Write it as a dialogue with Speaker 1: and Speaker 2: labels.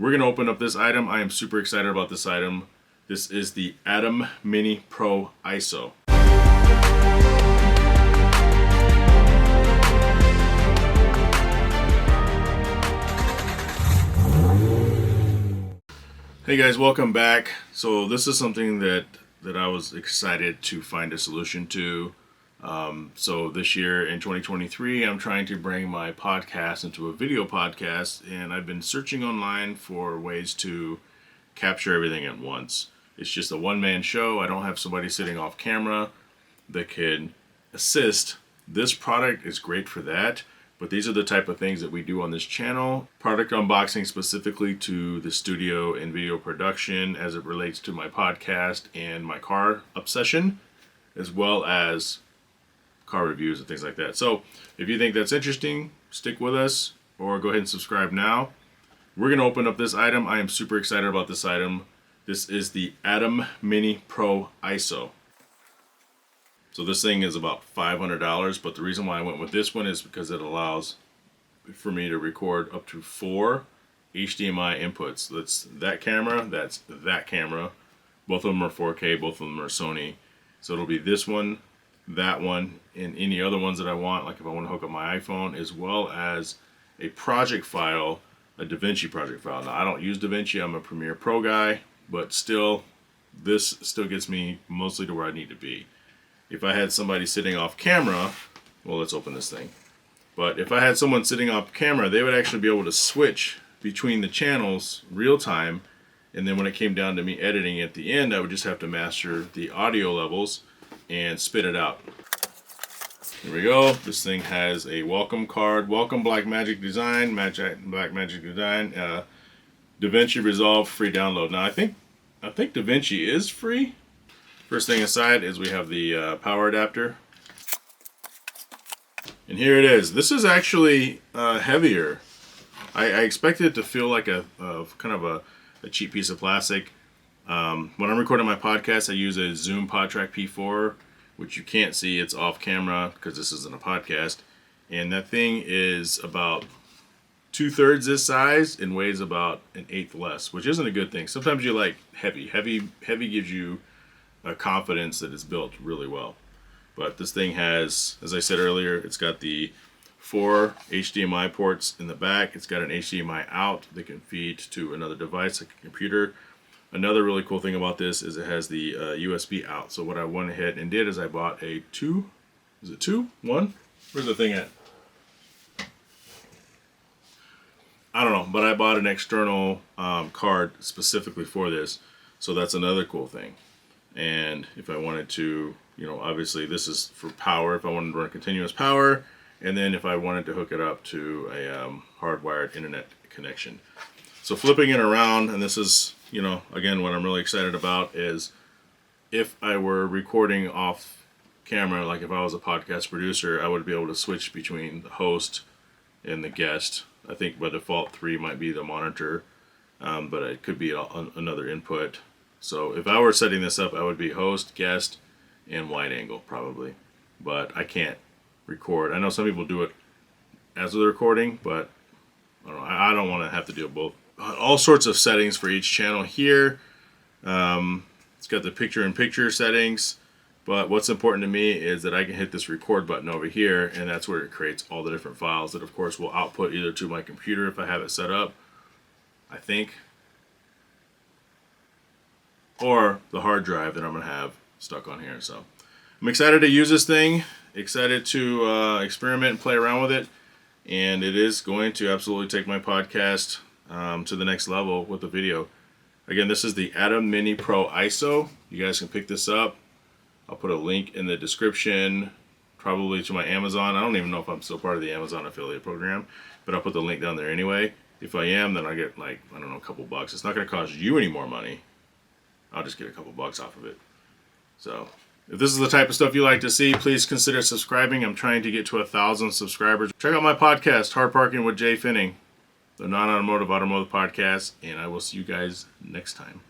Speaker 1: We're going to open up this item. I am super excited about this item. This is the ATEM Mini Pro ISO. Hey guys, welcome back. So this is something that I was excited to find a solution to. So this year in 2023, I'm trying to bring my podcast into a video podcast, and I've been searching online for ways to capture everything at once. It's just a one-man show. I don't have somebody sitting off camera that can assist. This product is great for that, but these are the type of things that we do on this channel. Product unboxing specifically to the studio and video production as it relates to my podcast and my car obsession, as well as car reviews and things like that. So if you think that's interesting, stick with us or go ahead and subscribe now. We're going to open up this item. I am super excited about this item. This is the ATEM Mini Pro ISO. So this thing is about $500, but the reason why I went with this one is because it allows for me to record up to 4 HDMI inputs. That's that camera, that's that camera. Both of them are 4K, both of them are Sony. So it'll be this one, that one, and any other ones that I want, like if I want to hook up my iPhone, as well as a project file, a Devinci project file. Now I don't use Devinci, I'm a Premiere Pro guy, but still, this still gets me mostly to where I need to be. If I had somebody sitting off camera, well, let's open this thing. But if I had someone sitting off camera, they would actually be able to switch between the channels real time, and then when it came down to me editing at the end, I would just have to master the audio levels and spit it out. Here we go. This thing has a welcome card. Welcome Blackmagic Design. Blackmagic Design. Devinci Resolve free download. Now I think Devinci is free. First thing inside is we have the power adapter. And here it is. This is actually heavier. I expected it to feel like a kind of a cheap piece of plastic. When I'm recording my podcast, I use a Zoom PodTrack P4, which you can't see. It's off camera because this isn't a podcast. And that thing is about 2/3 this size and weighs about 1/8 less, which isn't a good thing. Sometimes you like heavy. Heavy gives you a confidence that it's built really well. But this thing has, as I said earlier, it's got the 4 HDMI ports in the back. It's got an HDMI out that can feed to another device like a computer. Another really cool thing about this is it has the USB out. So what I went ahead and did is I bought a 2, is it 2? 1? Where's the thing at? I don't know, but I bought an external card specifically for this. So that's another cool thing. And if I wanted to, obviously this is for power, if I wanted to run continuous power, and then if I wanted to hook it up to a hardwired internet connection. So flipping it around, and this is, again, what I'm really excited about is if I were recording off camera, like if I was a podcast producer, I would be able to switch between the host and the guest. I think by default 3 might be the monitor, but it could be another input. So if I were setting this up, I would be host, guest, and wide angle probably. But I can't record. I know some people do it as they're recording, but I don't want to have to do both. All sorts of settings for each channel here. It's got the picture-in-picture settings, but what's important to me is that I can hit this record button over here, and that's where it creates all the different files that, of course, will output either to my computer if I have it set up, I think, or the hard drive that I'm going to have stuck on here. So I'm excited to use this thing, excited to experiment and play around with it, and it is going to absolutely take my podcast to the next level with the video. Again, this is the ATEM Mini Pro ISO. You guys can pick this up. I'll put a link in the description, probably to my Amazon. I don't even know if I'm still part of the Amazon affiliate program, but I'll put the link down there anyway. If I am, then I get a couple bucks. It's not going to cost you any more money. I'll just get a couple bucks off of it. So if this is the type of stuff you like to see, please consider subscribing. I'm trying to get to 1,000 subscribers. Check out my podcast, Hard Parking with Jay Finning, the non-automotive automotive podcast, and I will see you guys next time.